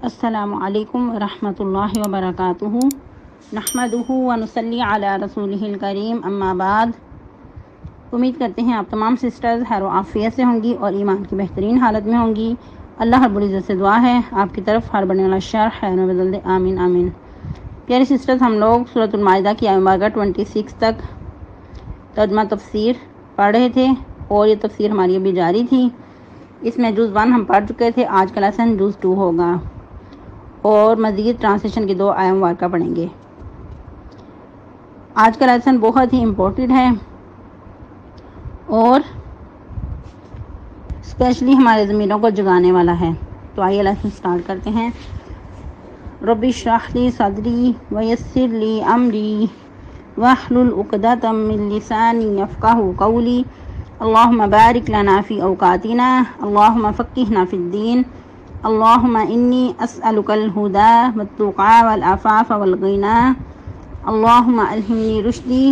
السلام علیکم ورحمۃ اللہ وبرکاتہ نحمدہ ونصلی علی رسولہ الکریم اما بعد۔ امید کرتے ہیں آپ تمام سسٹرز خیر و عافیت سے ہوں گی اور ایمان کی بہترین حالت میں ہوں گی۔ اللہ رب العزت سے دعا ہے آپ کی طرف ہر بڑھنے والا شر خیر و بدل دے، آمین آمین۔ پیاری سسٹرز، ہم لوگ سورۃ المائدہ کی آیت نمبر 26 تک ترجمہ تفسیر پڑھ رہے تھے اور یہ تفسیر ہماری ابھی جاری تھی۔ اس میں جز 1 ہم پڑھ چکے تھے، آج کا لیسن جز 2 ہوگا اور مزید ٹرانسلیشن کی 2 آیات مبارکہ پڑھیں گے۔ آج کا لیسن بہت ہی امپورٹنٹ ہے اور اسپیشلی ہمارے ضمیروں کو جگانے والا ہے۔ تو آئیے لیسن سٹارٹ کرتے ہیں۔ رب اشرح لی صدری ویسر لی امری واحلل عقدۃ من لسانی یفقہوا قولی اللہم بارک لنا فی اوقاتنا اللہم فقہنا فی الدین اللہم انی اسألک الہدی والتقی والعفاف والغنی اللہم الہمنی رشدی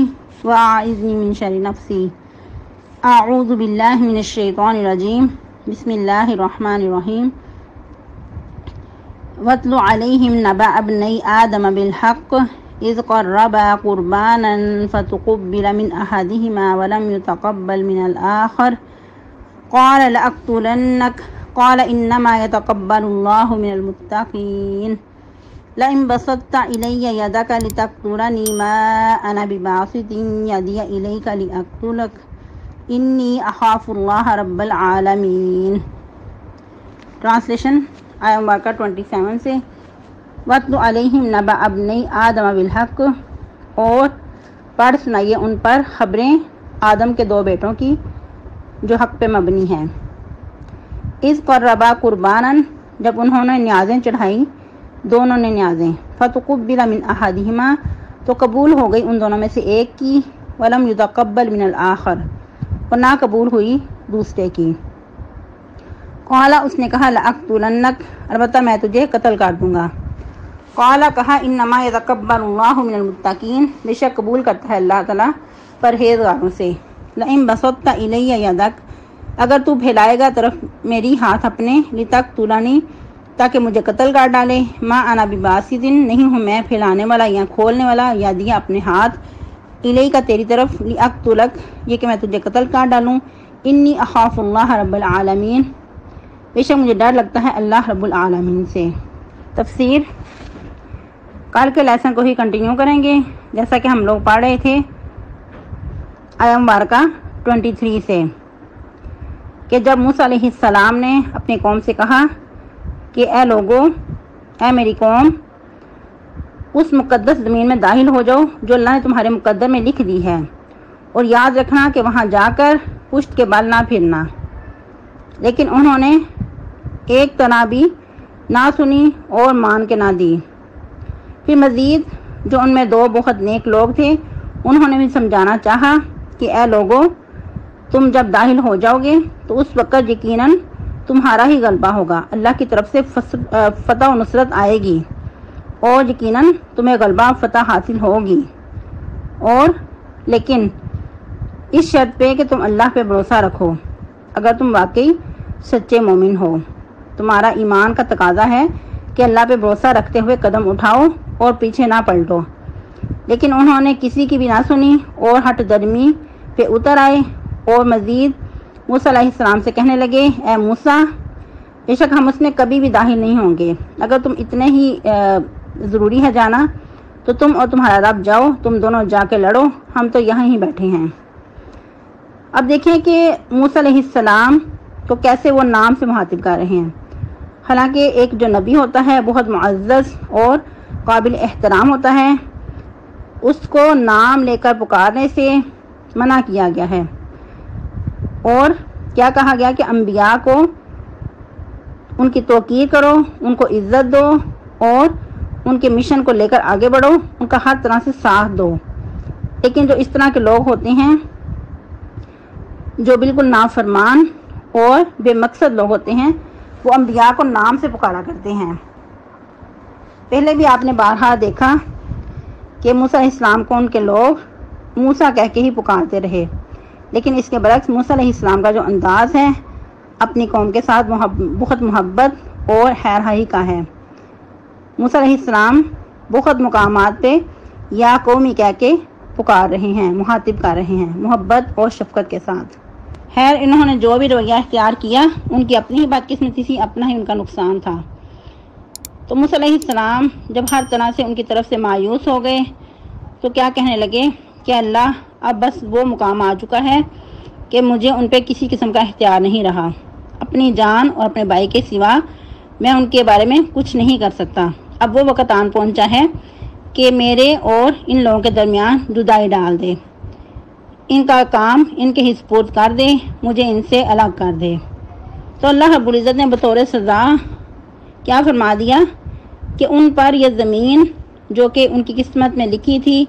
واعذنی من شر نفسی۔ اعوذ باللہ من الشیطان الرجیم، بسم اللہ الرحمن الرحیم۔ واتل علیہم نبأ ابنی آدم بالحق اذ قربا قربانا فتقبل من احدہما ولم يتقبل من الآخر قال لأقتلنک قال انما يتقبل اللہ من المتقین لئن بسطت الی یدک لتقتلنی ما انا بباسط یدی الیک لأقتلک انی اخاف اللہ رب العالمین۔ ٹرانسلیشن آیت مبارکہ 27 سے۔ وَاتْلُ عَلَيْهِمْ نَبَأَ ابْنَيْ آدَمَ بِالْحَقِّ، اور پڑھ سنائیے ان پر خبریں آدم کے 2 بیٹوں کی جو حق پہ مبنی ہیں۔ اِذْ قَرَّبَا قُرْبَانًا، جب انہوں نے نیازیں چڑھائی، دونوں نے نیازیں، فَتُقُبِّلَ مِنْ أَحَدِهِمَا، تو قبول ہو گئی ان دونوں میں سے ایک کی، وَلَمْ يُتَقَبَّلْ مِنَ الْآخَرِ، اور نہ قبول ہوئی دوسرے کی۔ قَالَ، اس نے کہا، لَأَقْتُلَنَّکَ، البتہ میں تجھے قتل کر دوں گا۔ قَالَ، کہا، إِنَّمَا يَتَقَبَّلُ اللَّهُ مِنَ الْمُتَّقِينَ، بے شک قبول کرتا ہے اللہ تعالیٰ پرہیزگاروں سے۔ لَئِن بَسَطتَ إِلَيَّ يَدَکَ، اگر تو پھیلائے گا طرف میری ہاتھ اپنے، لِتَقْتُلَنِی، تاکہ مجھے قتل کر ڈالے، مَا أَنَا بِبَاسِطٍ، نہیں ہوں میں پھیلانے والا یا کھولنے والا، یا دیا اپنے ہاتھ، الیک تیری طرف، لأقتلک، یہ کہ میں تجھے قتل کر ڈالوں، انی اخاف اللہ رب العالمین، بے شک مجھے ڈر لگتا ہے اللہ رب العالمین سے۔ تفسیر کل کے لیسن کو ہی کنٹینیو کریں گے، جیسا کہ ہم لوگ پڑھ رہے تھے آیت مبارکہ 23 سے، کہ جب موسیٰ علیہ السلام نے اپنی قوم سے کہا کہ اے لوگو، اے میری قوم، اس مقدس زمین میں داخل ہو جاؤ جو اللہ نے تمہارے مقدر میں لکھ دی ہے، اور یاد رکھنا کہ وہاں جا کر پشت کے بل نہ پھرنا۔ لیکن انہوں نے ایک طرح بھی نہ سنی اور مان کے نہ دی۔ پھر مزید جو ان میں 2 بہت نیک لوگ تھے، انہوں نے بھی سمجھانا چاہا کہ اے لوگو، تم جب داخل ہو جاؤ گے تو اس وقت یقیناً تمہارا ہی غلبہ ہوگا، اللہ کی طرف سے فتح و نصرت آئے گی اور یقیناً تمہیں غلبہ فتح حاصل ہوگی، اور لیکن اس شرط پہ کہ تم اللہ پہ بھروسہ رکھو، اگر تم واقعی سچے مومن ہو۔ تمہارا ایمان کا تقاضا ہے کہ اللہ پہ بھروسہ رکھتے ہوئے قدم اٹھاؤ اور پیچھے نہ پلٹو۔ لیکن انہوں نے کسی کی بھی نہ سنی اور ہٹ درمی پہ اتر آئے، اور مزید موسیٰ علیہ السلام سے کہنے لگے، اے موسیٰ، بے شک ہم اس میں کبھی بھی داخل نہیں ہوں گے، اگر تم اتنے ہی ضروری ہے جانا تو تم اور تمہارا رب جاؤ، تم دونوں جا کے لڑو، ہم تو یہاں ہی بیٹھے ہیں۔ اب دیکھیں کہ موسیٰ علیہ السلام کو کیسے وہ نام سے مخاطب کر رہے ہیں، حالانکہ ایک جو نبی ہوتا ہے بہت معزز اور قابل احترام ہوتا ہے، اس کو نام لے کر پکارنے سے منع کیا گیا ہے، اور کیا کہا گیا کہ انبیاء کو ان کی توقیر کرو، ان کو عزت دو اور ان کے مشن کو لے کر آگے بڑھو، ان کا ہر طرح سے ساتھ دو۔ لیکن جو اس طرح کے لوگ ہوتے ہیں جو بالکل نافرمان اور بے مقصد لوگ ہوتے ہیں، وہ انبیاء کو نام سے پکارا کرتے ہیں۔ پہلے بھی آپ نے بارہا دیکھا کہ موسیٰ علیہ السلام کو ان کے لوگ موسیٰ کہہ کے ہی پکارتے رہے، لیکن اس کے برعکس موسیٰ علیہ السلام کا جو انداز ہے اپنی قوم کے ساتھ بہت محبت اور خیر خواہی کا ہے، موسیٰ علیہ السلام بہت مقامات پہ یا قومی کہہ کے پکار رہے ہیں، مخاطب کر رہے ہیں محبت اور شفقت کے ساتھ۔ خیر انہوں نے جو بھی رویہ اختیار کیا ان کی اپنی ہی بدقسمتی تھی، اپنا ہی ان کا نقصان تھا۔ تو موسیٰ علیہ السلام جب ہر طرح سے ان کی طرف سے مایوس ہو گئے تو کیا کہنے لگے کہ اللہ اب بس وہ مقام آ چکا ہے کہ مجھے ان پہ کسی قسم کا اختیار نہیں رہا، اپنی جان اور اپنے بھائی کے سوا میں ان کے بارے میں کچھ نہیں کر سکتا۔ اب وہ وقت آن پہنچا ہے کہ میرے اور ان لوگوں کے درمیان جدائی ڈال دے، ان کا کام ان کے سپرد کر دے، مجھے ان سے الگ کر دے۔ تو اللہ رب العزت نے بطور سزا کیا فرما دیا کہ ان پر یہ زمین جو کہ ان کی قسمت میں لکھی تھی،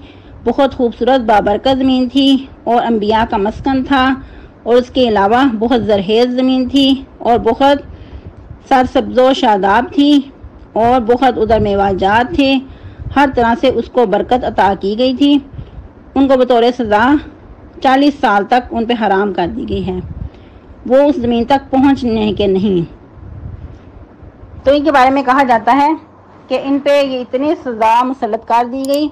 بہت خوبصورت بابرکت زمین تھی اور انبیاء کا مسکن تھا، اور اس کے علاوہ بہت زرخیز زمین تھی اور بہت سرسبز و شاداب تھی اور بہت ادھر میوہ جات تھے، ہر طرح سے اس کو برکت عطا کی گئی تھی۔ ان کو بطور سزا 40 سال تک ان پہ حرام کر دی گئی ہے، وہ اس زمین تک پہنچنے کے نہیں۔ تو ان کے بارے میں کہا جاتا ہے کہ ان پہ یہ اتنی سزا مسلط کر دی گئی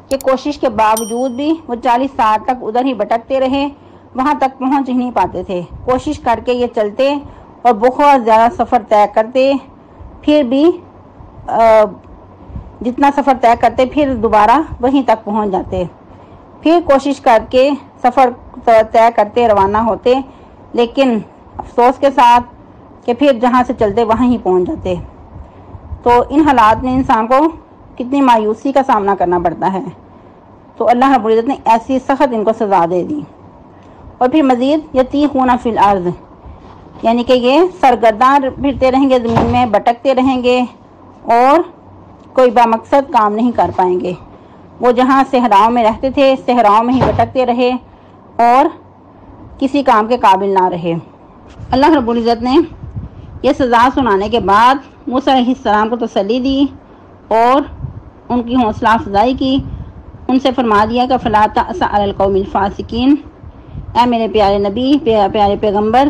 کہ کوشش کے باوجود بھی وہ 40 سال تک ادھر ہی بھٹکتے رہے، وہاں تک پہنچ ہی نہیں پاتے تھے۔ کوشش کر کے یہ چلتے اور بہت زیادہ سفر طے کرتے، پھر بھی جتنا سفر طے کرتے پھر دوبارہ وہیں تک پہنچ جاتے، پھر کوشش کر کے سفر طے کرتے روانہ ہوتے، لیکن افسوس کے ساتھ کہ پھر جہاں سے چلتے وہیں ہی پہنچ جاتے۔ تو ان حالات میں انسان کو کتنی مایوسی کا سامنا کرنا پڑتا ہے۔ تو اللہ رب العزت نے ایسی سخت ان کو سزا دے دی۔ اور پھر مزید یتیہون فی الارض، یعنی کہ یہ سرگرداں پھرتے رہیں گے، زمین میں بھٹکتے رہیں گے اور کوئی بامقصد کام نہیں کر پائیں گے۔ وہ جہاں صحراؤں میں رہتے تھے صحراؤں میں ہی بھٹکتے رہے اور کسی کام کے قابل نہ رہے۔ اللہ رب العزت نے یہ سزا سنانے کے بعد موسیٰ علیہ السلام کو تسلی دی اور ان کی حوصلہ افزائی کی، ان سے فرما دیا کہ فلا تأس علی القوم الفاسقین، اے میرے پیارے نبی، پیارے پیغمبر،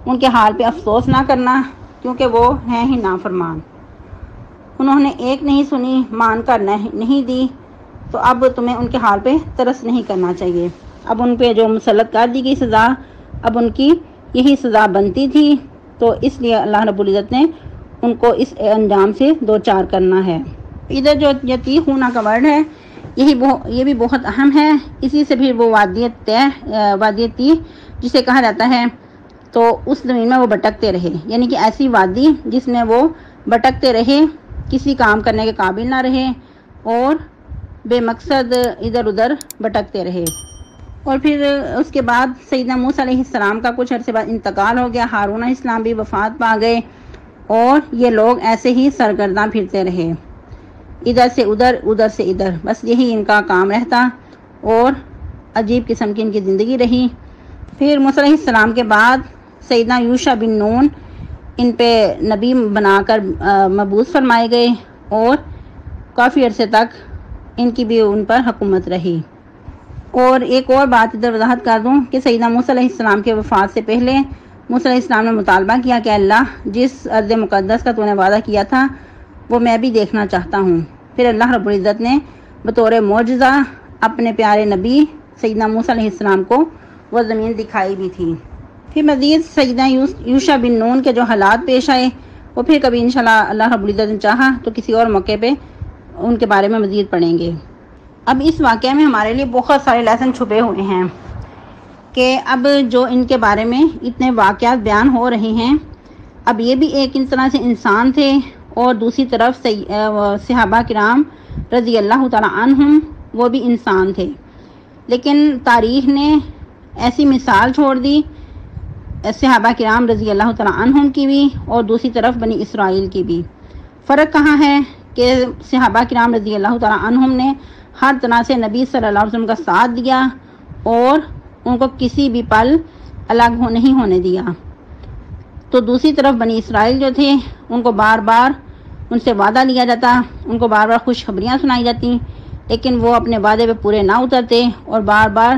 ان کے حال پہ افسوس نہ کرنا کیونکہ وہ ہیں ہی نافرمان۔ انہوں نے ایک نہیں سنی، مان کر نہیں دی، تو اب تمہیں ان کے حال پہ ترس نہیں کرنا چاہیے۔ اب ان پہ جو مسلط کر دی گئی سزا، اب ان کی یہی سزا بنتی تھی، تو اس لیے اللہ رب العزت نے ان کو اس انجام سے دوچار کرنا ہے۔ ادھر جو یتیہون کا ورڈ ہے یہ بھی بہت اہم ہے، اسی سے پھر وہ وادی تیہ جسے کہا جاتا ہے، تو اس زمین میں وہ بھٹکتے رہے، یعنی کہ ایسی وادی جس میں وہ بھٹکتے رہے، کسی کام کرنے کے قابل نہ رہے اور بے مقصد ادھر ادھر بھٹکتے رہے۔ اور پھر اس کے بعد سیدنا موسیٰ علیہ السلام کا کچھ عرصے بعد انتقال ہو گیا، ہارون علیہ السلام بھی وفات پا گئے، اور یہ لوگ ایسے ہی سرگرداں پھرتے رہے، ادھر سے ادھر ادھر سے ادھر، بس یہی ان کا کام رہتا اور عجیب قسم کی ان کی زندگی رہی۔ پھر موسیٰ علیہ السلام کے بعد سیدنا یوشع بن نون ان پہ نبی بنا کر مبعوث فرمائے گئے اور کافی عرصے تک ان کی بھی ان پر حکومت رہی۔ اور ایک اور بات ادھر وضاحت کر دوں کہ سیدنا موسیٰ علیہ السلام کے وفات سے پہلے موسیٰ علیہ السلام نے مطالبہ کیا کہ اللہ جس ارض مقدس کا تو نے وعدہ کیا تھا وہ میں بھی دیکھنا چاہتا ہوں۔ پھر اللہ رب العزت نے بطور معجزہ اپنے پیارے نبی سیدنا موسیٰ علیہ السلام کو وہ زمین دکھائی بھی تھی۔ پھر مزید سیدنا یوشع بن نون کے جو حالات پیش آئے وہ پھر کبھی انشاءاللہ اللہ رب العزت نے چاہا تو کسی اور موقع پہ ان کے بارے میں مزید پڑھیں گے۔ اب اس واقعہ میں ہمارے لیے بہت سارے لیسن چھپے ہوئے ہیں کہ اب جو ان کے بارے میں اتنے واقعات بیان ہو رہے ہیں، اب یہ بھی ایک اس طرح سے انسان تھے اور دوسری طرف صحابہ کرام رضی اللہ تعالیٰ عنہم وہ بھی انسان تھے، لیکن تاریخ نے ایسی مثال چھوڑ دی صحابہ کرام رضی اللہ تعالیٰ عنہم کی بھی اور دوسری طرف بنی اسرائیل کی بھی۔ فرق کہاں ہے کہ صحابہ کرام رضی اللہ تعالیٰ عنہم نے ہر طرح سے نبی صلی اللہ علیہ وسلم کا ساتھ دیا اور ان کو کسی بھی پل الگ نہیں ہونے دیا، تو دوسری طرف بنی اسرائیل جو تھے ان کو بار بار ان سے وعدہ لیا جاتا، ان کو بار بار خوشخبریاں سنائی جاتی، لیکن وہ اپنے وعدے پہ پورے نہ اترتے اور بار بار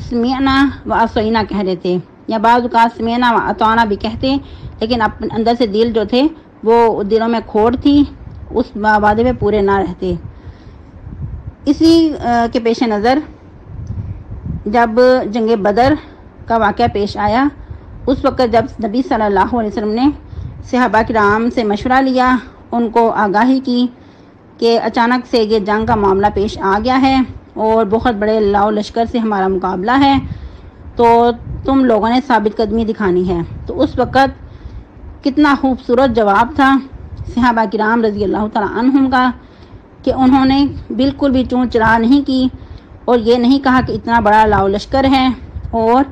سمعنا و عصینا کہہ دیتے، یا بعض اوقات سمعنا و اطعنا بھی کہتے، لیکن اندر سے دل جو تھے وہ دلوں میں کھوٹ تھی اس وعدے پہ پورے نہ رہتے۔ اسی کے پیش نظر جب جنگ بدر کا واقعہ پیش آیا، اس وقت جب نبی صلی اللہ علیہ وسلم نے صحابہ کرام سے مشورہ لیا، ان کو آگاہی کی کہ اچانک سے یہ جنگ کا معاملہ پیش آ گیا ہے اور بہت بڑے لاؤ لشکر سے ہمارا مقابلہ ہے، تو تم لوگوں نے ثابت قدمی دکھانی ہے۔ تو اس وقت کتنا خوبصورت جواب تھا صحابہ کرام رضی اللہ تعالیٰ عنہم کا کہ انہوں نے بالکل بھی چون چرا نہیں کی اور یہ نہیں کہا کہ اتنا بڑا لاؤ لشکر ہے اور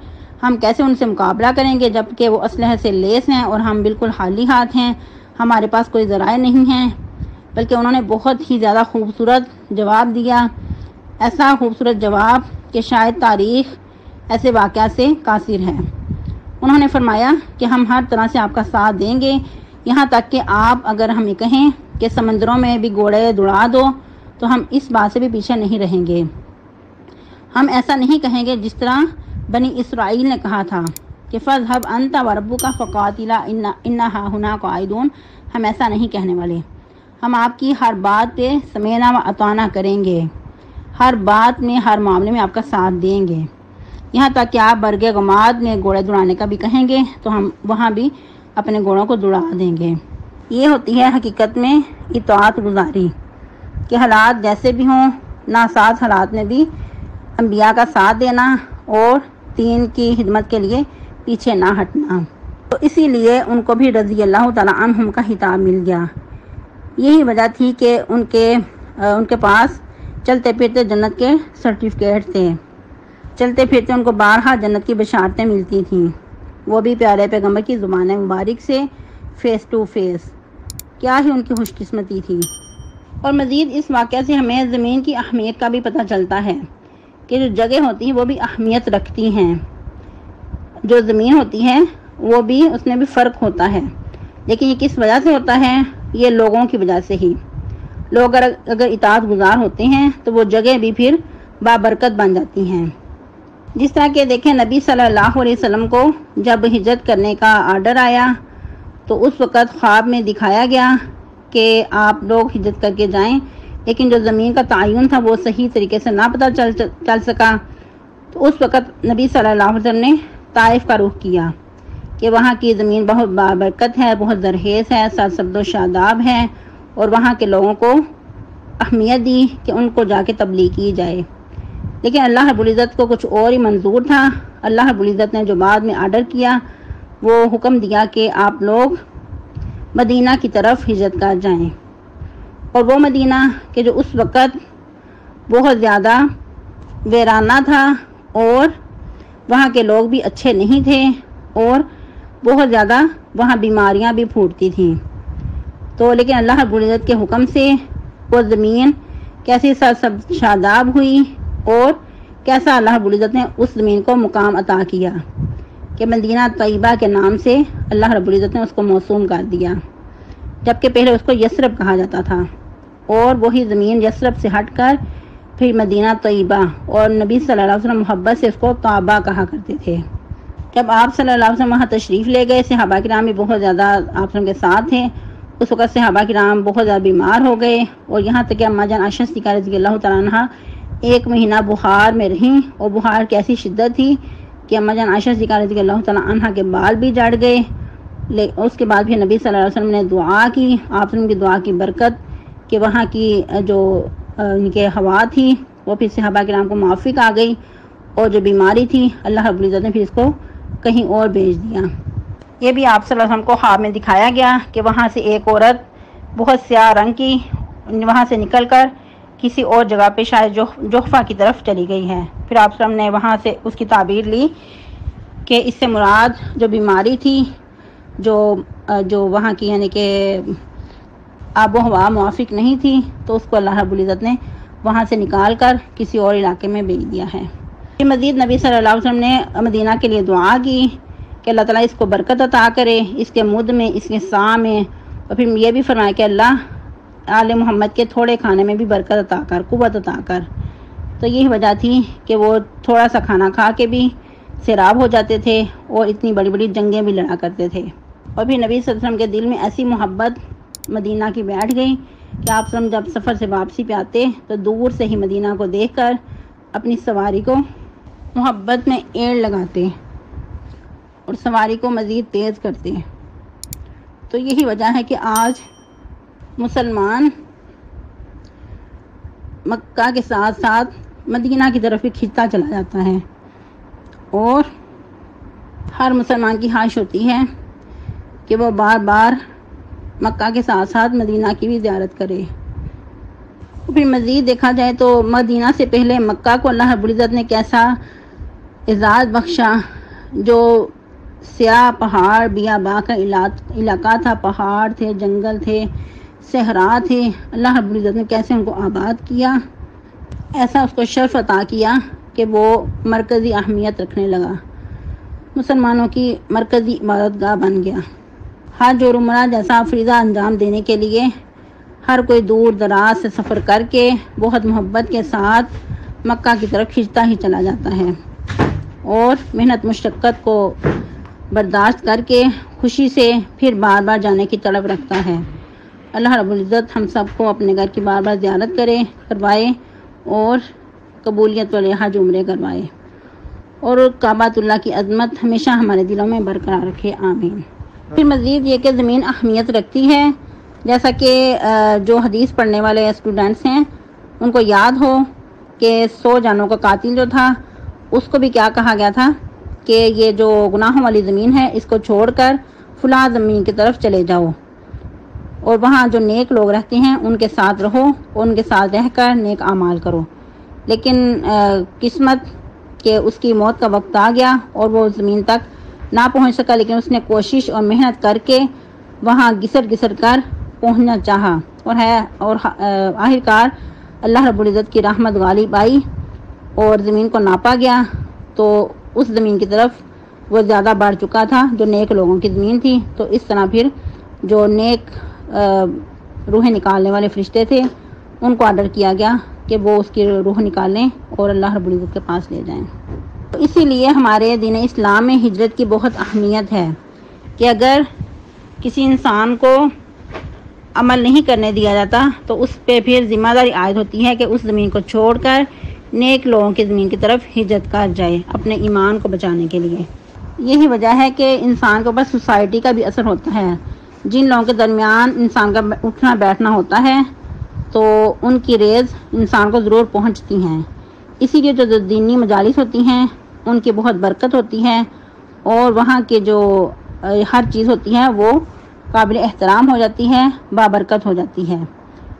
ہم کیسے ان سے مقابلہ کریں گے جبکہ وہ اسلحے سے لیس ہیں اور ہم بالکل خالی ہاتھ ہیں، ہمارے پاس کوئی ذرائع نہیں ہیں، بلکہ انہوں نے بہت ہی زیادہ خوبصورت جواب دیا، ایسا خوبصورت جواب کہ شاید تاریخ ایسے واقعات سے قاصر ہے۔ انہوں نے فرمایا کہ ہم ہر طرح سے آپ کا ساتھ دیں گے، یہاں تک کہ آپ اگر ہمیں کہیں کہ سمندروں میں بھی گھوڑے دوڑا دو تو ہم اس بات سے بھی پیچھے نہیں رہیں گے۔ ہم ایسا نہیں کہیں گے جس طرح بنی اسرائیل نے کہا تھا کہ فَاذْهَبْ أَنْتَ وَرَبُّكَ فَقَاتِلَا إِنَّا هَاهُنَا قَاعِدُونَ، ہم ایسا نہیں کہنے والے۔ ہم آپ کی ہر بات پہ سمعنا و اطعنا کریں گے، ہر بات میں ہر معاملے میں آپ کا ساتھ دیں گے، یہاں تک کہ آپ برگ غماد میں گھوڑے دوڑانے کا بھی کہیں گے تو ہم وہاں بھی اپنے گھوڑوں کو دوڑا دیں گے۔ یہ ہوتی ہے حقیقت میں اطاعت گزاری کہ حالات جیسے بھی ہوں، ناساز حالات میں بھی انبیاء کا ساتھ دینا اور دین کی خدمت کے لیے پیچھے نہ ہٹنا۔ تو اسی لیے ان کو بھی رضی اللہ تعالیٰ عنہم کا خطاب مل گیا۔ یہی وجہ تھی کہ ان کے پاس چلتے پھرتے جنت کے سرٹیفکیٹ تھے، چلتے پھرتے ان کو بارہا جنت کی بشارتیں ملتی تھیں، وہ بھی پیارے پیغمبر کی زبان مبارک سے فیس ٹو فیس۔ کیا ہی ان کی خوش قسمتی تھی۔ اور مزید اس واقعہ سے ہمیں زمین کی اہمیت کا بھی پتہ چلتا ہے کہ جو جگہ ہوتی ہیں وہ بھی اہمیت رکھتی ہیں، جو زمین ہوتی ہے وہ بھی اس میں بھی فرق ہوتا ہے، لیکن یہ کس وجہ سے ہوتا ہے؟ یہ لوگوں کی وجہ سے ہی۔ لوگ اگر اطاعت گزار ہوتے ہیں تو وہ جگہ بھی پھر بابرکت بن جاتی ہیں۔ جس طرح کہ دیکھیں نبی صلی اللہ علیہ وسلم کو جب ہجرت کرنے کا آرڈر آیا تو اس وقت خواب میں دکھایا گیا کہ آپ لوگ ہجرت کر کے جائیں، لیکن جو زمین کا تعین تھا وہ صحیح طریقے سے نہ پتہ چل سکا، تو اس وقت نبی صلی اللہ علیہ وسلم نے طائف کا رخ کیا کہ وہاں کی زمین بہت بابرکت ہے، بہت زرخیز ہے، سرسبز و شاداب ہے، اور وہاں کے لوگوں کو اہمیت دی کہ ان کو جا کے تبلیغ کی جائے۔ لیکن اللہ رب العزت کو کچھ اور ہی منظور تھا۔ اللہ رب العزت نے جو بعد میں آرڈر کیا وہ حکم دیا کہ آپ لوگ مدینہ کی طرف ہجرت کر جائیں، اور وہ مدینہ کہ جو اس وقت بہت زیادہ ویرانہ تھا اور وہاں کے لوگ بھی اچھے نہیں تھے اور بہت زیادہ وہاں بیماریاں بھی پھوٹتی تھیں، تو لیکن اللہ رب العزت کے حکم سے وہ زمین کیسی سرسبز شاداب ہوئی اور کیسا اللہ رب العزت نے اس زمین کو مقام عطا کیا کہ مدینہ طیبہ کے نام سے اللہ رب العزت نے اس کو موسوم کر دیا، جبکہ پہلے اس کو یثرب کہا جاتا تھا، اور وہی زمین یثرب سے ہٹ کر پھر مدینہ طیبہ، اور نبی صلی اللہ علیہ وسلم محبت سے اس کو طابہ کہا کرتے تھے۔ جب آپ صلی اللہ علیہ وسلم وہاں تشریف لے گئے، صحابہ کرام بھی بہت زیادہ آپ کے ساتھ تھے، اس وقت صحابہ کرام بہت زیادہ بیمار ہو گئے، اور یہاں تک کہ اما جان عائشہ صدیقہ رضی اللہ تعالیٰ عنہا 1 مہینہ بخار میں رہیں، اور بخار کی ایسی شدت تھی کہ اما جان عائشہ صدیقہ رضی اللہ تعالیٰ عنہا کے بال بھی جڑ گئے۔ اس کے بعد پھر نبی صلی اللہ علیہ وسلم نے دعا کی، آپ کی دعا کی برکت کہ وہاں کی جو ان کے ہوا تھی وہ پھر صحابہ کرام کو موافق آ گئی، اور جو بیماری تھی اللہ رب العزت نے پھر اس کو کہیں اور بھیج دیا۔ یہ بھی آپ صلی اللہ علیہ وسلم کو خواب میں دکھایا گیا کہ وہاں سے ایک عورت بہت سیاہ رنگ کی وہاں سے نکل کر کسی اور جگہ پہ شاید جحفہ کی طرف چلی گئی ہے۔ پھر آپ صلی اللہ علیہ وسلم نے وہاں سے اس کی تعبیر لی کہ اس سے مراد جو بیماری تھی جو وہاں کی یعنی کہ آب و ہوا موافق نہیں تھی، تو اس کو اللہ رب العزت نے وہاں سے نکال کر کسی اور علاقے میں بھیج دیا ہے۔ پھر مزید نبی صلی اللہ علیہ وسلم نے مدینہ کے لیے دعا کی کہ اللہ تعالیٰ اس کو برکت عطا کرے، اس کے مد میں، اس کے سا میں، اور پھر یہ بھی فرمایا کہ اللہ آل محمد کے تھوڑے کھانے میں بھی برکت عطا کر، قوت عطا کر۔ تو یہی وجہ تھی کہ وہ تھوڑا سا کھانا کھا کے بھی سیراب ہو جاتے تھے اور اتنی بڑی بڑی جنگیں بھی لڑا کرتے تھے۔ اور پھر نبی صلی اللہ علیہ وسلم کے دل میں ایسی محبت مدینہ کی بیٹھ گئی کہ آپ وسلم جب سفر سے واپسی پہ آتے تو دور سے ہی مدینہ کو دیکھ کر اپنی سواری کو محبت میں ایڑ لگاتے اور سواری کو مزید تیز کرتے۔ تو یہی وجہ ہے کہ آج مسلمان مکہ کے ساتھ ساتھ مدینہ کی طرف بھی کھنچتا چلا جاتا ہے، اور ہر مسلمان کی خواہش ہوتی ہے کہ وہ بار بار مکہ کے ساتھ ساتھ مدینہ کی بھی زیارت کرے۔ پھر مزید دیکھا جائے تو مدینہ سے پہلے مکہ کو اللہ رب العزت نے کیسا اعزاز بخشا، جو سیاہ پہاڑ بیاباں کا علاقہ تھا، پہاڑ تھے، جنگل تھے، صحرا تھے، اللہ رب العزت نے کیسے ان کو آباد کیا، ایسا اس کو شرف عطا کیا کہ وہ مرکزی اہمیت رکھنے لگا، مسلمانوں کی مرکزی عبادت گاہ بن گیا۔ حج اور عمرہ جیسا فریضہ انجام دینے کے لیے ہر کوئی دور دراز سے سفر کر کے بہت محبت کے ساتھ مکہ کی طرف کھنچتا ہی چلا جاتا ہے، اور محنت مشقت کو برداشت کر کے خوشی سے پھر بار بار جانے کی طلب رکھتا ہے۔ اللہ رب العزت ہم سب کو اپنے گھر کی بار بار زیارت کروائے اور قبولیت والے حج عمرے کروائے، اور کعبۃ اللہ کی عظمت ہمیشہ ہمارے دلوں میں برقرار رکھے، آمین۔ پھر مزید یہ کہ زمین اہمیت رکھتی ہے، جیسا کہ جو حدیث پڑھنے والے اسٹوڈنٹس ہیں ان کو یاد ہو کہ 100 جانوں کا قاتل جو تھا اس کو بھی کیا کہا گیا تھا کہ یہ جو گناہوں والی زمین ہے اس کو چھوڑ کر فلاں زمین کی طرف چلے جاؤ، اور وہاں جو نیک لوگ رہتے ہیں ان کے ساتھ رہو اور ان کے ساتھ رہ کر نیک اعمال کرو۔ لیکن قسمت کہ اس کی موت کا وقت آ گیا اور وہ زمین تک نہ پہنچ سکا، لیکن اس نے کوشش اور محنت کر کے وہاں گھسر کر پہنچنا چاہا، اور آخرکار اللہ رب العزت کی رحمت غالب آئی اور زمین کو ناپا گیا تو اس زمین کی طرف وہ زیادہ بڑھ چکا تھا جو نیک لوگوں کی زمین تھی۔ تو اس طرح پھر جو نیک روحیں نکالنے والے فرشتے تھے ان کو آرڈر کیا گیا کہ وہ اس کی روح نکالیں اور اللہ رب العزت کے پاس لے جائیں۔ تو اسی لیے ہمارے دین اسلام میں ہجرت کی بہت اہمیت ہے کہ اگر کسی انسان کو عمل نہیں کرنے دیا جاتا تو اس پہ پھر ذمہ داری عائد ہوتی ہے کہ اس زمین کو چھوڑ کر نیک لوگوں کی زمین کی طرف ہجرت کر جائے اپنے ایمان کو بچانے کے لیے۔ یہی وجہ ہے کہ انسان کے اوپر سوسائٹی کا بھی اثر ہوتا ہے، جن لوگوں کے درمیان انسان کا اٹھنا بیٹھنا ہوتا ہے تو ان کی ریز انسان کو ضرور پہنچتی ہیں۔ اسی لیے جو دینی مجالس ہوتی ہیں ان کی بہت برکت ہوتی ہے، اور وہاں کے جو ہر چیز ہوتی ہے وہ قابل احترام ہو جاتی ہے، بابرکت ہو جاتی ہے۔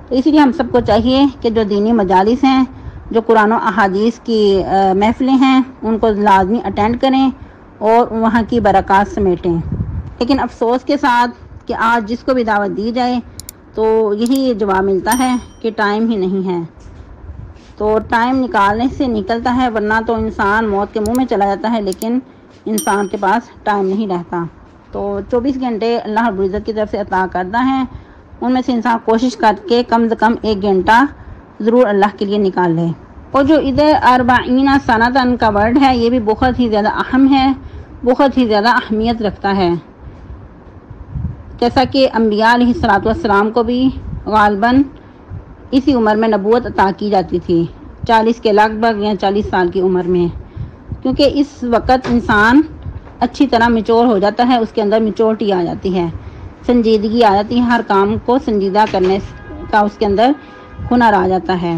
تو اسی لیے ہم سب کو چاہیے کہ جو دینی مجالس ہیں، جو قرآن و احادیث کی محفلیں ہیں ان کو لازمی اٹینڈ کریں اور وہاں کی برکات سمیٹیں۔ لیکن افسوس کے ساتھ کہ آج جس کو بھی دعوت دی جائے تو یہی جواب ملتا ہے کہ ٹائم ہی نہیں ہے۔ تو ٹائم نکالنے سے نکلتا ہے، ورنہ تو انسان موت کے منہ میں چلا جاتا ہے، لیکن انسان کے پاس ٹائم نہیں رہتا۔ تو 24 گھنٹے اللہ رب العزت کی طرف سے عطا کردہ ہیں، ان میں سے انسان کوشش کر کے کم سے کم 1 گھنٹہ ضرور اللہ کے لیے نکال لے۔ اور جو ادھر 40 سنتاً کا ورڈ ہے یہ بھی بہت ہی زیادہ اہم ہے، بہت ہی زیادہ اہمیت رکھتا ہے، جیسا کہ انبیاء علیہ السلام کو بھی غالباً اسی عمر میں نبوت عطا کی جاتی تھی، 40 کے لگ بھگ یا 40 سال کی عمر میں، کیونکہ اس وقت انسان اچھی طرح میچور ہو جاتا ہے، اس کے اندر میچورٹی آ جاتی ہے، سنجیدگی آ جاتی ہے، ہر کام کو سنجیدہ کرنے کا اس کے اندر ہنر آ جاتا ہے۔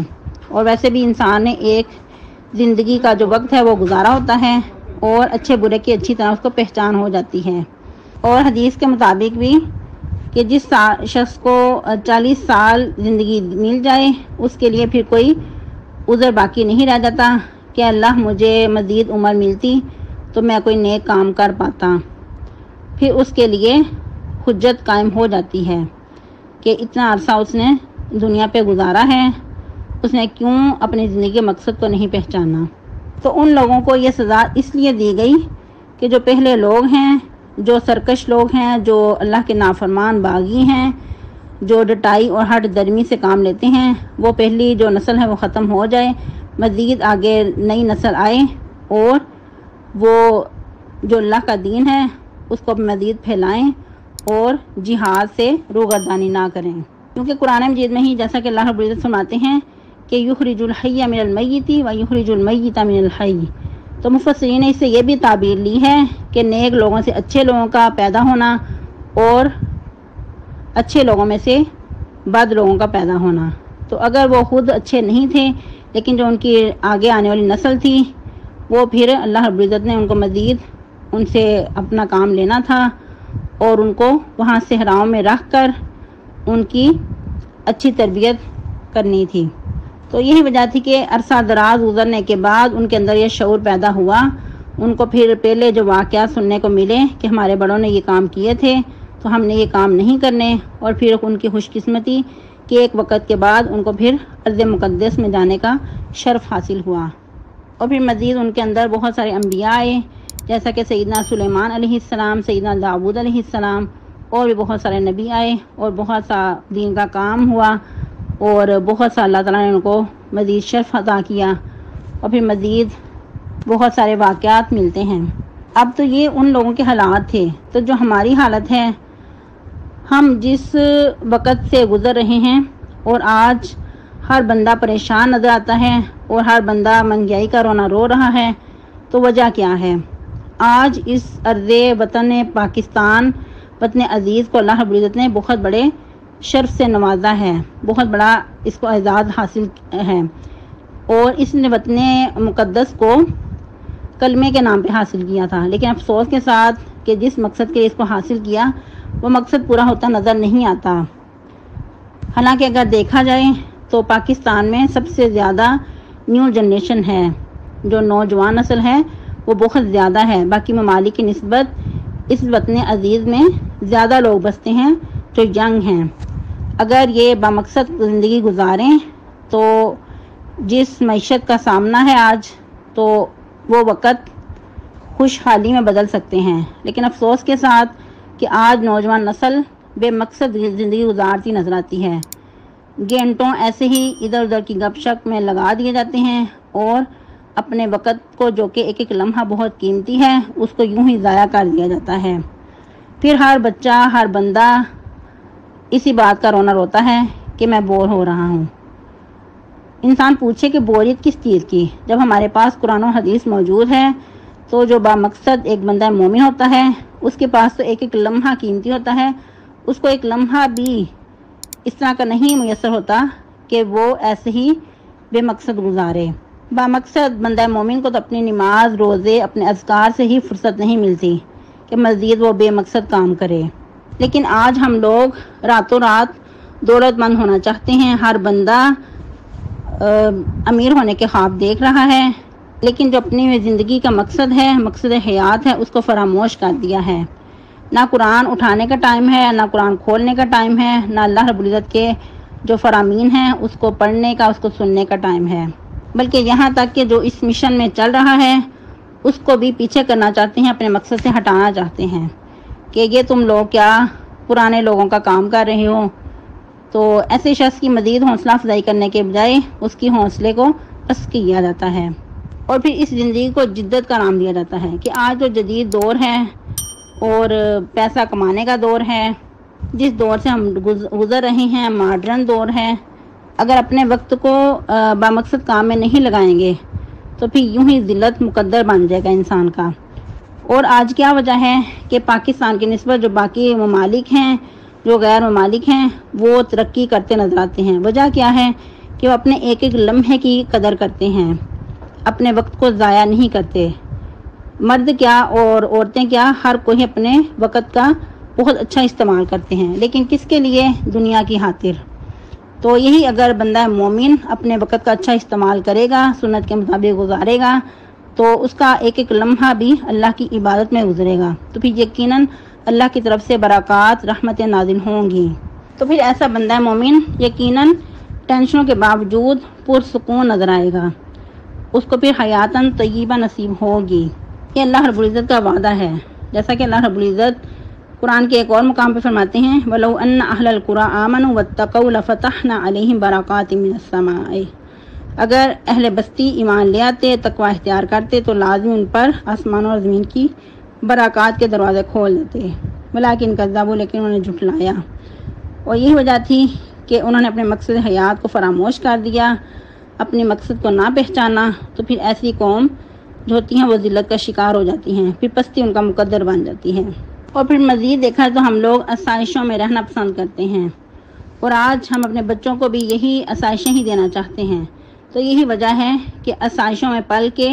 اور ویسے بھی انسان نے ایک زندگی کا جو وقت ہے وہ گزارا ہوتا ہے، اور اچھے برے کی اچھی طرح اس کو پہچان ہو جاتی ہے۔ اور حدیث کے مطابق بھی کہ جس شخص کو 40 سال زندگی مل جائے اس کے لیے پھر کوئی عذر باقی نہیں رہ جاتا کہ اللہ مجھے مزید عمر ملتی تو میں کوئی نیک کام کر پاتا، پھر اس کے لیے حجت قائم ہو جاتی ہے کہ اتنا عرصہ اس نے دنیا پہ گزارا ہے، اس نے کیوں اپنی زندگی کے مقصد کو نہیں پہچانا۔ تو ان لوگوں کو یہ سزا اس لیے دی گئی کہ جو پہلے لوگ ہیں، جو سرکش لوگ ہیں، جو اللہ کے نافرمان باغی ہیں، جو ڈٹائی اور ہٹ درمی سے کام لیتے ہیں، وہ پہلی جو نسل ہے وہ ختم ہو جائے، مزید آگے نئی نسل آئے اور وہ جو اللہ کا دین ہے اس کو مزید پھیلائیں اور جہاد سے روگردانی نہ کریں۔ کیونکہ قرآن مجید میں ہی جیسا کہ اللہ رب العزت فرماتے ہیں کہ یخرج الحی من المیت و یخرج المیت من الحی، تو مفسرین نے اس سے یہ بھی تعبیر لی ہے کہ نیک لوگوں سے اچھے لوگوں کا پیدا ہونا اور اچھے لوگوں میں سے بد لوگوں کا پیدا ہونا۔ تو اگر وہ خود اچھے نہیں تھے لیکن جو ان کی آگے آنے والی نسل تھی وہ پھر اللہ رب العزت نے ان کو مزید ان سے اپنا کام لینا تھا اور ان کو وہاں صحراؤں میں رکھ کر ان کی اچھی تربیت کرنی تھی۔ تو یہی وجہ تھی کہ عرصہ دراز گزرنے کے بعد ان کے اندر یہ شعور پیدا ہوا، ان کو پھر پہلے جو واقعات سننے کو ملے کہ ہمارے بڑوں نے یہ کام کیے تھے تو ہم نے یہ کام نہیں کرنے، اور پھر ان کی خوش قسمتی کہ ایک وقت کے بعد ان کو پھر ارض مقدس میں جانے کا شرف حاصل ہوا۔ اور پھر مزید ان کے اندر بہت سارے انبیاء آئے، جیسا کہ سیدنا سلیمان علیہ السلام، سیدنا داؤد علیہ السلام، اور بھی بہت سارے نبی آئے اور بہت سا دین کا کام ہوا، اور بہت سا اللہ تعالیٰ نے ان کو مزید شرف عطا کیا، اور پھر مزید بہت سارے واقعات ملتے ہیں۔ اب تو یہ ان لوگوں کے حالات تھے، تو جو ہماری حالت ہے، ہم جس وقت سے گزر رہے ہیں اور آج ہر بندہ پریشان نظر آتا ہے اور ہر بندہ مہنگائی کا رونا رو رہا ہے، تو وجہ کیا ہے؟ آج اس ارض وطن پاکستان، وطن عزیز کو اللہ رب العزت نے بہت بڑے شرف سے نوازا ہے، بہت بڑا اس کو اعزاز حاصل ہے، اور اس نے وطن مقدس کو کلمے کے نام پہ حاصل کیا تھا، لیکن افسوس کے ساتھ کہ جس مقصد کے اس کو حاصل کیا وہ مقصد پورا ہوتا نظر نہیں آتا۔ حالانکہ اگر دیکھا جائے تو پاکستان میں سب سے زیادہ نیو جنریشن ہے، جو نوجوان نسل ہے وہ بہت زیادہ ہے، باقی ممالک کی نسبت اس وطن عزیز میں زیادہ لوگ بستے ہیں جو ینگ ہیں۔ اگر یہ بامقصد زندگی گزاریں تو جس معیشت کا سامنا ہے آج، تو وہ وقت خوشحالی میں بدل سکتے ہیں، لیکن افسوس کے ساتھ کہ آج نوجوان نسل بے مقصد زندگی گزارتی نظر آتی ہے، گھنٹوں ایسے ہی ادھر ادھر کی گپ شپ میں لگا دیے جاتے ہیں، اور اپنے وقت کو جو کہ ایک ایک لمحہ بہت قیمتی ہے اس کو یوں ہی ضائع کر دیا جاتا ہے۔ پھر ہر بچہ، ہر بندہ اسی بات کا رونا روتا ہے کہ میں بور ہو رہا ہوں۔ انسان پوچھے کہ بوریت کس چیز کی؟ جب ہمارے پاس قرآن و حدیث موجود ہے تو جو بامقصد ایک بندہ مومن ہوتا ہے اس کے پاس تو ایک ایک لمحہ قیمتی ہوتا ہے، اس کو ایک لمحہ بھی اس طرح کا نہیں میسر ہوتا کہ وہ ایسے ہی بے مقصد گزارے۔ بامقصد بندہ مومن کو تو اپنی نماز، روزے، اپنے اذکار سے ہی فرصت نہیں ملتی کہ مزید وہ بے مقصد کام کرے۔ لیکن آج ہم لوگ راتوں رات دولت مند ہونا چاہتے ہیں، ہر بندہ امیر ہونے کے خواب دیکھ رہا ہے، لیکن جو اپنی زندگی کا مقصد ہے، مقصد حیات ہے، اس کو فراموش کر دیا ہے۔ نہ قرآن اٹھانے کا ٹائم ہے، نہ قرآن کھولنے کا ٹائم ہے، نہ اللہ رب العزت کے جو فرامین ہیں اس کو پڑھنے کا، اس کو سننے کا ٹائم ہے، بلکہ یہاں تک کہ جو اس مشن میں چل رہا ہے اس کو بھی پیچھے کرنا چاہتے ہیں، اپنے مقصد سے ہٹانا چاہتے ہیں کہ یہ تم لوگ کیا پرانے لوگوں کا کام کر رہے ہو۔ تو ایسے شخص کی مزید حوصلہ افزائی کرنے کے بجائے اس کی حوصلے کو پست کیا جاتا ہے، اور پھر اس زندگی کو جدت کا نام دیا جاتا ہے کہ آج جو جدید دور ہے اور پیسہ کمانے کا دور ہے، جس دور سے ہم گزر رہے ہیں، ماڈرن دور ہے، اگر اپنے وقت کو بامقصد کام میں نہیں لگائیں گے تو پھر یوں ہی ذلت مقدر بن جائے گا انسان کا۔ اور آج کیا وجہ ہے کہ پاکستان کی نسبت جو باقی ممالک ہیں، جو غیر ممالک ہیں، وہ ترقی کرتے نظر آتے ہیں؟ وجہ کیا ہے کہ وہ اپنے ایک ایک لمحے کی قدر کرتے ہیں، اپنے وقت کو ضائع نہیں کرتے۔ مرد کیا اور عورتیں کیا، ہر کوئی اپنے وقت کا بہت اچھا استعمال کرتے ہیں، لیکن کس کے لیے؟ دنیا کی خاطر۔ تو یہی اگر بندہ مومن اپنے وقت کا اچھا استعمال کرے گا، سنت کے مطابق گزارے گا، تو اس کا ایک ایک لمحہ بھی اللہ کی عبادت میں گزرے گا، تو پھر یقیناً اللہ کی طرف سے برکات، رحمتیں نازل ہوں گی۔ تو پھر ایسا بندہ مومن یقیناً ٹینشنوں کے باوجود پرسکون نظر آئے گا، اس کو پھر حیاتاً طیبہ نصیب ہوگی۔ یہ اللہ رب العزت کا وعدہ ہے، جیسا کہ اللہ رب العزت قرآن کے ایک اور مقام پہ فرماتے ہیں وَلَوْ أَنَّ أَهْلَ الْقُرَىٰ آمَنُوا وَاتَّقَوْا لَفَتَحْنَا عَلَيْهِمْ بَرَكَاتٍ مِّنَ السَّمَاءِ، اگر اہل بستی ایمان لے آتے، تقوی اختیار کرتے، تو لازم ان پر آسمان اور زمین کی برکات کے دروازے کھول دیتے، ولیکن کذبوا، لیکن انہوں نے جھٹلایا۔ اور یہی وجہ تھی کہ انہوں نے اپنے مقصد حیات کو فراموش کر دیا، اپنے مقصد کو نہ پہچانا، تو پھر ایسی قوم جو ہوتی ہیں وہ ذلت کا شکار ہو جاتی ہیں، پھر پستی ان کا مقدر بن جاتی ہے۔ اور پھر مزید دیکھا تو ہم لوگ آسائشوں میں رہنا پسند کرتے ہیں، اور آج ہم اپنے بچوں کو بھی یہی آسائشیں ہی دینا چاہتے ہیں۔ تو یہی وجہ ہے کہ آسائشوں میں پل کے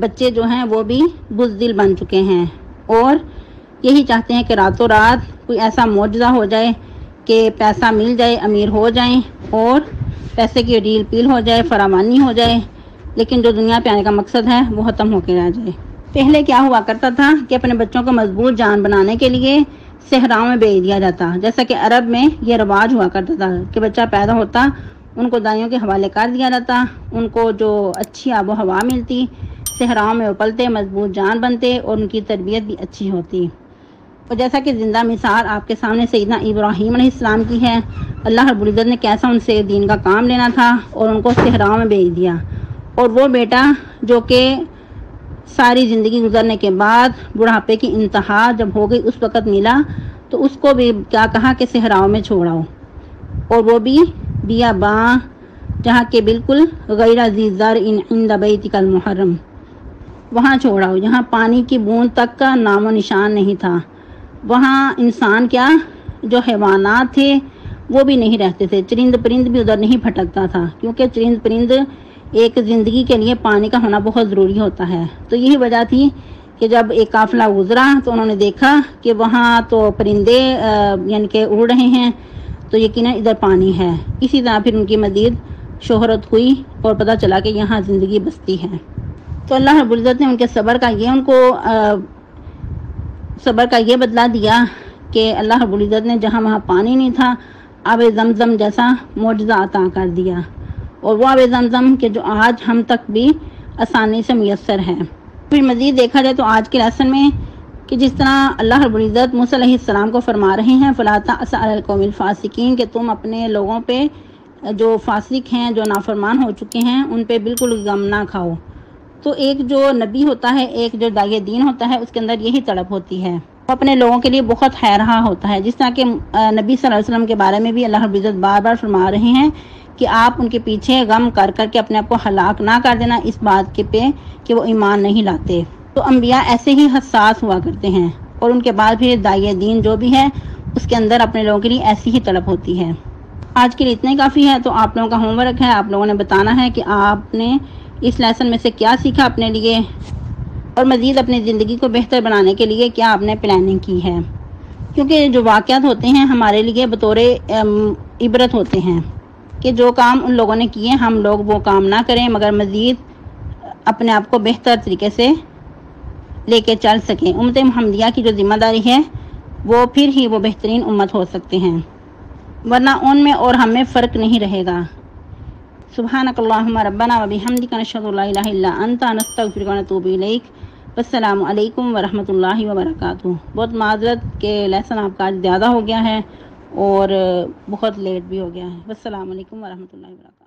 بچے جو ہیں وہ بھی بزدل بن چکے ہیں، اور یہی چاہتے ہیں کہ راتوں رات کوئی ایسا معجزہ ہو جائے کہ پیسہ مل جائے، امیر ہو جائیں اور پیسے کی ڈیل پیل ہو جائے، فراوانی ہو جائے، لیکن جو دنیا پہ آنے کا مقصد ہے وہ ختم ہو کے رہ جائے۔ پہلے کیا ہوا کرتا تھا کہ اپنے بچوں کو مضبوط جان بنانے کے لیے صحراؤں میں بھیج دیا جاتا، جیسا کہ عرب میں یہ رواج ہوا کرتا تھا کہ بچہ پیدا ہوتا ان کو دائیوں کے حوالے کر دیا جاتا، ان کو جو اچھی آب و ہوا ملتی، صحراؤں میں پلتے، مضبوط جان بنتے اور ان کی تربیت بھی اچھی ہوتی۔ اور جیسا کہ زندہ مثال آپ کے سامنے سیدنا ابراہیم علیہ السلام کی ہے، اللہ رب العزت نے کیسا ان سے دین کا کام لینا تھا اور ان کو صحراؤں میں بھیج دیا، اور وہ بیٹا جو کہ ساری زندگی گزرنے کے بعد بڑھاپے کی انتہا جب ہو گئی اس وقت ملا، تو اس کو بھی کیا کہا کہ صحراؤں میں چھوڑاؤ، اور وہ بھی بیاباں، جہاں کے بالکل غیر ذی زرع عند بیتک المحرم، وہاں چھوڑاؤ جہاں پانی کی بوند تک کا نام و نشان نہیں تھا، وہاں انسان کیا جو حیوانات تھے وہ بھی نہیں رہتے تھے، چرند پرند بھی ادھر نہیں پھٹکتا تھا، کیونکہ چرند پرند ایک زندگی کے لیے پانی کا ہونا بہت ضروری ہوتا ہے۔ تو یہی وجہ تھی کہ جب ایک قافلہ گزرا تو انہوں نے دیکھا کہ وہاں تو پرندے یعنی کہ اڑ رہے ہیں، تو یقیناً ادھر پانی ہے۔ اسی طرح پھر ان کی مزید شہرت ہوئی اور پتہ چلا کہ یہاں زندگی بستی ہے۔ تو اللہ رب العزت نے ان کے صبر کا یہ بدلہ دیا کہ اللہ رب العزت نے جہاں وہاں پانی نہیں تھا، آب زمزم جیسا معجزہ عطا کر دیا، اور وہ آب زمزم کہ جو آج ہم تک بھی آسانی سے میسر ہے۔ پھر مزید دیکھا جائے تو آج کے لیسن میں کہ جس طرح اللہ رب العزت موسیٰ علیہ السلام کو فرما رہے ہیں فَلَا تَأْسَ عَلَى الْقَوْمِ الْفَاسِقِينَ، کہ تم اپنے لوگوں پہ جو فاسق ہیں، جو نافرمان ہو چکے ہیں، ان پہ بالکل غم نہ کھاؤ۔ تو ایک جو نبی ہوتا ہے، ایک جو داعی دین ہوتا ہے، اس کے اندر یہی تڑپ ہوتی ہے، وہ اپنے لوگوں کے لیے بہت خیرخواہ ہوتا ہے، جس طرح کہ نبی صلی اللہ علیہ وسلم کے بارے میں بھی اللہ رب العزت بار بار فرما رہے ہیں کہ آپ ان کے پیچھے غم کر کر کے اپنے آپ کو ہلاک نہ کر دینا اس بات کے پہ کہ وہ ایمان نہیں لاتے۔ تو انبیاء ایسے ہی حساس ہوا کرتے ہیں، اور ان کے بعد پھر داعی دین جو بھی ہے اس کے اندر اپنے لوگوں کے لیے ایسی ہی طلب ہوتی ہے۔ آج کے لیے اتنا ہی کافی ہے۔ تو آپ لوگوں کا ہوم ورک ہے، آپ لوگوں نے بتانا ہے کہ آپ نے اس لیسن میں سے کیا سیکھا اپنے لیے، اور مزید اپنی زندگی کو بہتر بنانے کے لیے کیا آپ نے پلاننگ کی ہے، کیونکہ جو واقعات ہوتے ہیں ہمارے لیے بطور عبرت ہوتے ہیں کہ جو کام ان لوگوں نے کیے ہم لوگ وہ کام نہ کریں، مگر مزید اپنے آپ کو بہتر طریقے سے لے کے چل سکیں۔ امت محمدیہ کی جو ذمہ داری ہے وہ پھر ہی وہ بہترین امت ہو سکتے ہیں، ورنہ ان میں اور ہم میں فرق نہیں رہے گا۔ سبحانک اللہم ربنا و بحمدک نشہد ان لا الہ الا انت نستغفرک و نتوب الیک۔ السلام علیکم ورحمۃ اللہ وبرکاتہ۔ بہت معذرت کہ لیسن آپ کا آج زیادہ ہو گیا ہے اور بہت لیٹ بھی ہو گیا ہے۔ السلام علیکم ورحمۃ اللہ وبرکاتہ۔